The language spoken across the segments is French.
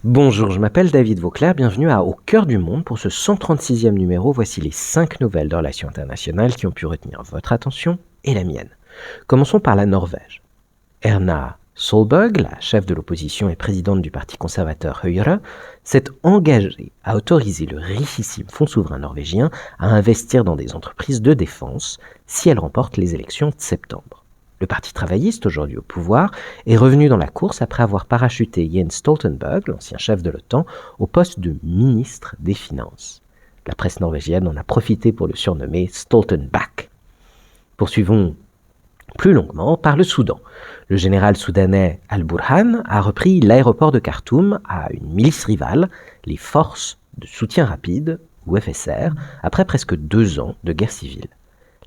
Bonjour, je m'appelle David Vauclair, bienvenue à Au cœur du monde pour ce 136e numéro. Voici les 5 nouvelles de relations internationales qui ont pu retenir votre attention et la mienne. Commençons par la Norvège. Erna Solberg, la chef de l'opposition et présidente du parti conservateur Høyre, s'est engagée à autoriser le richissime fonds souverain norvégien à investir dans des entreprises de défense si elle remporte les élections de septembre. Le parti travailliste, aujourd'hui au pouvoir, est revenu dans la course après avoir parachuté Jens Stoltenberg, l'ancien chef de l'OTAN, au poste de ministre des Finances. La presse norvégienne en a profité pour le surnommer Stoltenback. Poursuivons plus longuement par le Soudan. Le général soudanais Al-Burhan a repris l'aéroport de Khartoum à une milice rivale, les Forces de soutien rapide, ou FSR, après presque 2 ans de guerre civile.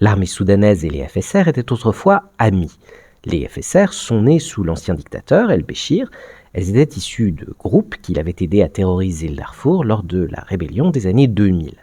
L'armée soudanaise et les FSR étaient autrefois amis. Les FSR sont nés sous l'ancien dictateur El-Béchir. Elles étaient issues de groupes qui l'avaient aidé à terroriser le Darfour lors de la rébellion des années 2000.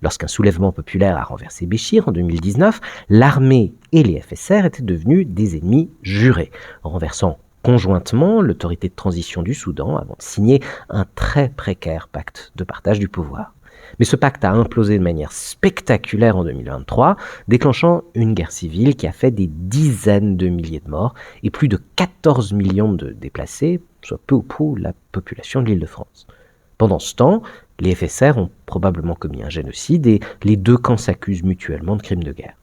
Lorsqu'un soulèvement populaire a renversé Béchir en 2019, l'armée et les FSR étaient devenus des ennemis jurés, renversant conjointement l'autorité de transition du Soudan avant de signer un très précaire pacte de partage du pouvoir. Mais ce pacte a implosé de manière spectaculaire en 2023, déclenchant une guerre civile qui a fait des dizaines de milliers de morts et plus de 14 millions de déplacés, soit peu ou prou la population de l'Île-de-France. Pendant ce temps, les FSR ont probablement commis un génocide et les deux camps s'accusent mutuellement de crimes de guerre.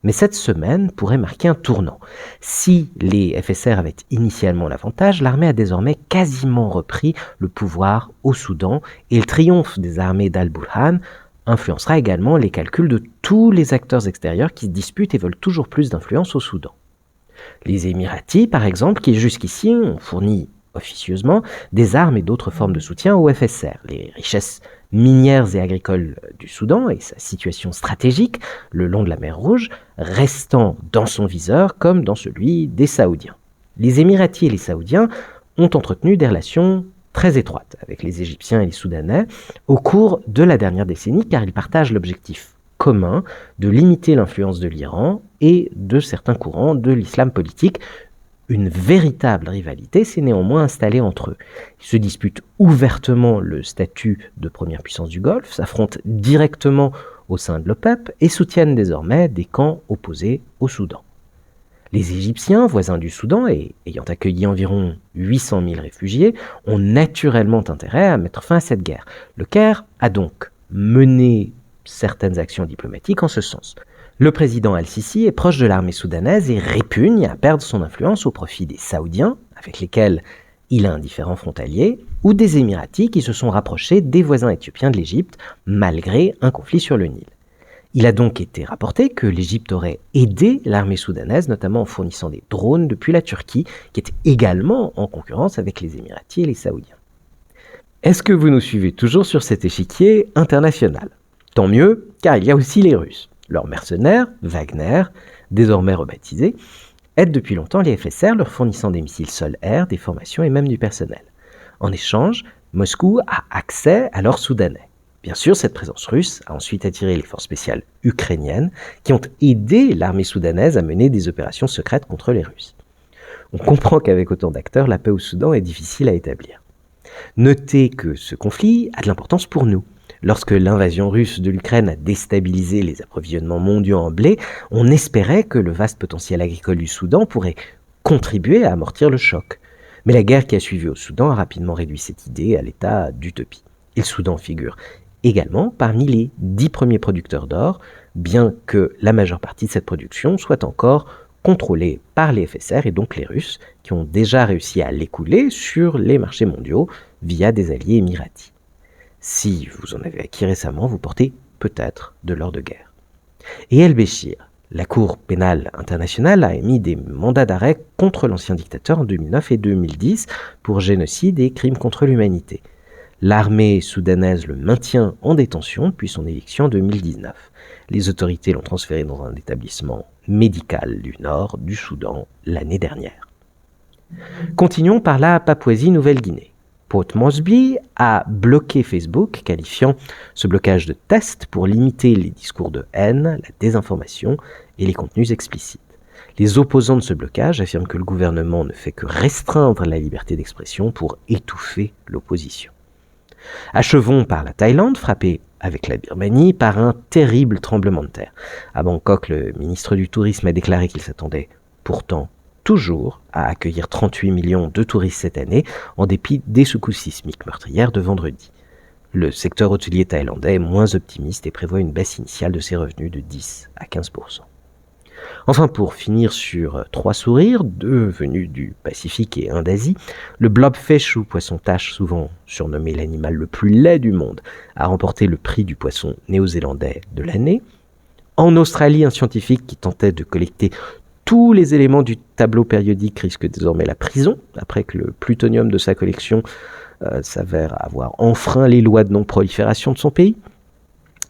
Mais cette semaine pourrait marquer un tournant. Si les FSR avaient initialement l'avantage, l'armée a désormais quasiment repris le pouvoir au Soudan et le triomphe des armées d'Al-Burhan influencera également les calculs de tous les acteurs extérieurs qui se disputent et veulent toujours plus d'influence au Soudan. Les Émiratis, par exemple, qui jusqu'ici ont fourni officieusement des armes et d'autres formes de soutien au FSR. Les richesses minières et agricoles du Soudan et sa situation stratégique le long de la mer Rouge restant dans son viseur comme dans celui des Saoudiens. Les Émiratis et les Saoudiens ont entretenu des relations très étroites avec les Égyptiens et les Soudanais au cours de la dernière décennie car ils partagent l'objectif commun de limiter l'influence de l'Iran et de certains courants de l'islam politique. Une véritable rivalité s'est néanmoins installée entre eux. Ils se disputent ouvertement le statut de première puissance du Golfe, s'affrontent directement au sein de l'OPEP et soutiennent désormais des camps opposés au Soudan. Les Égyptiens, voisins du Soudan et ayant accueilli environ 800 000 réfugiés, ont naturellement intérêt à mettre fin à cette guerre. Le Caire a donc mené certaines actions diplomatiques en ce sens. Le président Al-Sisi est proche de l'armée soudanaise et répugne à perdre son influence au profit des Saoudiens, avec lesquels il a un différend frontalier, ou des Émiratis qui se sont rapprochés des voisins éthiopiens de l'Égypte, malgré un conflit sur le Nil. Il a donc été rapporté que l'Égypte aurait aidé l'armée soudanaise, notamment en fournissant des drones depuis la Turquie, qui était également en concurrence avec les Émiratis et les Saoudiens. Est-ce que vous nous suivez toujours sur cet échiquier international ? Tant mieux, car il y a aussi les Russes. Leurs mercenaires, Wagner, désormais rebaptisés, aident depuis longtemps les FSR, leur fournissant des missiles sol-air, des formations et même du personnel. En échange, Moscou a accès à l'or soudanais. Bien sûr, cette présence russe a ensuite attiré les forces spéciales ukrainiennes qui ont aidé l'armée soudanaise à mener des opérations secrètes contre les Russes. On comprend qu'avec autant d'acteurs, la paix au Soudan est difficile à établir. Notez que ce conflit a de l'importance pour nous. Lorsque l'invasion russe de l'Ukraine a déstabilisé les approvisionnements mondiaux en blé, on espérait que le vaste potentiel agricole du Soudan pourrait contribuer à amortir le choc. Mais la guerre qui a suivi au Soudan a rapidement réduit cette idée à l'état d'utopie. Et le Soudan figure également parmi les 10 premiers producteurs d'or, bien que la majeure partie de cette production soit encore contrôlée par les FSR et donc les Russes, qui ont déjà réussi à l'écouler sur les marchés mondiaux via des alliés émiratis. Si vous en avez acquis récemment, vous portez peut-être de l'or de guerre. Et El-Béchir, la Cour pénale internationale a émis des mandats d'arrêt contre l'ancien dictateur en 2009 et 2010 pour génocide et crimes contre l'humanité. L'armée soudanaise le maintient en détention depuis son éviction en 2019. Les autorités l'ont transféré dans un établissement médical du nord du Soudan l'année dernière. Continuons par la Papouasie-Nouvelle-Guinée. Port Moresby a bloqué Facebook, qualifiant ce blocage de test pour limiter les discours de haine, la désinformation et les contenus explicites. Les opposants de ce blocage affirment que le gouvernement ne fait que restreindre la liberté d'expression pour étouffer l'opposition. Achevons par la Thaïlande, frappée avec la Birmanie par un terrible tremblement de terre. À Bangkok, le ministre du Tourisme a déclaré qu'il s'attendait pourtant toujours à accueillir 38 millions de touristes cette année, en dépit des secousses sismiques meurtrières de vendredi. Le secteur hôtelier thaïlandais est moins optimiste et prévoit une baisse initiale de ses revenus de 10 à 15%. Enfin, pour finir sur 3 sourires, 2 venus du Pacifique et un d'Asie, le blobfish ou poisson-tache, souvent surnommé l'animal le plus laid du monde, a remporté le prix du poisson néo-zélandais de l'année. En Australie, un scientifique qui tentait de collecter tous les éléments du tableau périodique risque désormais la prison, après que le plutonium de sa collection s'avère avoir enfreint les lois de non-prolifération de son pays.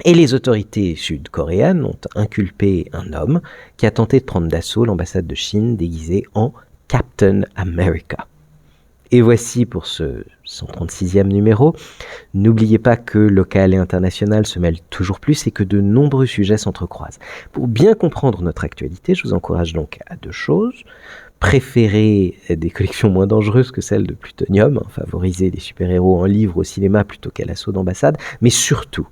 Et les autorités sud-coréennes ont inculpé un homme qui a tenté de prendre d'assaut l'ambassade de Chine déguisé en Captain America. Et voici pour ce 136e numéro. N'oubliez pas que local et international se mêlent toujours plus et que de nombreux sujets s'entrecroisent. Pour bien comprendre notre actualité, je vous encourage donc à 2 choses. Préférer des collections moins dangereuses que celles de plutonium, favoriser les super-héros en livre au cinéma plutôt qu'à l'assaut d'ambassade, mais surtout,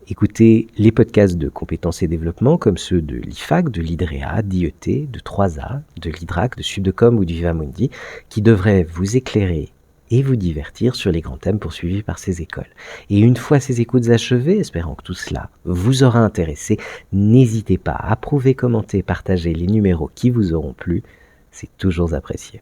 écoutez les podcasts de compétences et développement comme ceux de l'IFAC, de l'IDREA, d'IET, de 3A, de l'IDRAC, de Subdecom ou du Vivamundi, qui devraient vous éclairer et vous divertir sur les grands thèmes poursuivis par ces écoles. Et une fois ces écoutes achevées, espérant que tout cela vous aura intéressé, n'hésitez pas à approuver, commenter, partager les numéros qui vous auront plu, c'est toujours apprécié.